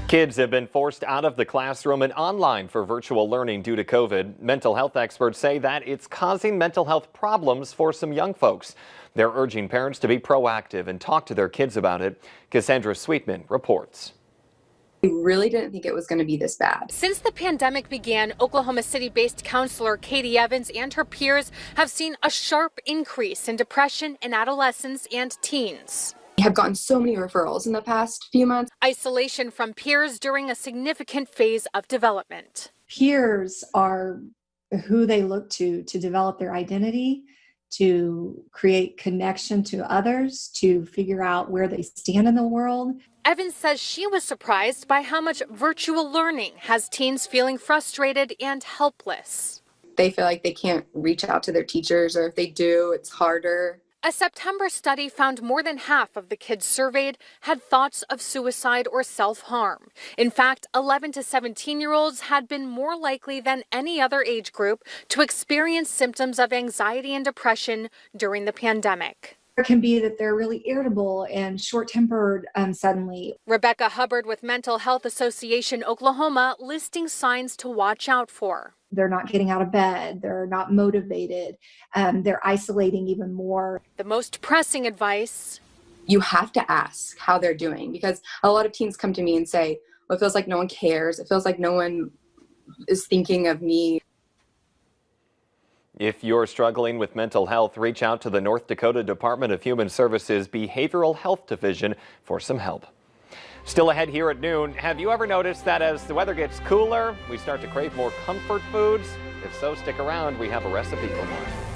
Kids have been forced out of the classroom and online for virtual learning due to COVID. Mental health experts say that it's causing mental health problems for some young folks. They're urging parents to be proactive and talk to their kids about it. Cassandra Sweetman reports. We really didn't think it was going to be this bad. Since the pandemic began, Oklahoma City-based counselor Katie Evans and her peers have seen a sharp increase in depression in adolescents and teens. We have gotten so many referrals in the past few months. Isolation from peers during a significant phase of development. Peers are who they look to develop their identity, to create connection to others, to figure out where they stand in the world. Evans says she was surprised by how much virtual learning has teens feeling frustrated and helpless. They feel like they can't reach out to their teachers, or if they do, it's harder. A September study found more than half of the kids surveyed had thoughts of suicide or self-harm. In fact, 11 to 17-year-olds had been more likely than any other age group to experience symptoms of anxiety and depression during the pandemic. It can be that they're really irritable and short-tempered suddenly. Rebecca Hubbard with Mental Health Association Oklahoma listing signs to watch out for. They're not getting out of bed. They're not motivated. They're isolating even more. The most pressing advice: you have to ask how they're doing, because a lot of teens come to me and say, well, it feels like no one cares. It feels like no one is thinking of me. If you're struggling with mental health, reach out to the North Dakota Department of Human Services Behavioral Health Division for some help. Still ahead here at noon, have you ever noticed that as the weather gets cooler, we start to crave more comfort foods? If so, stick around. We have a recipe for more.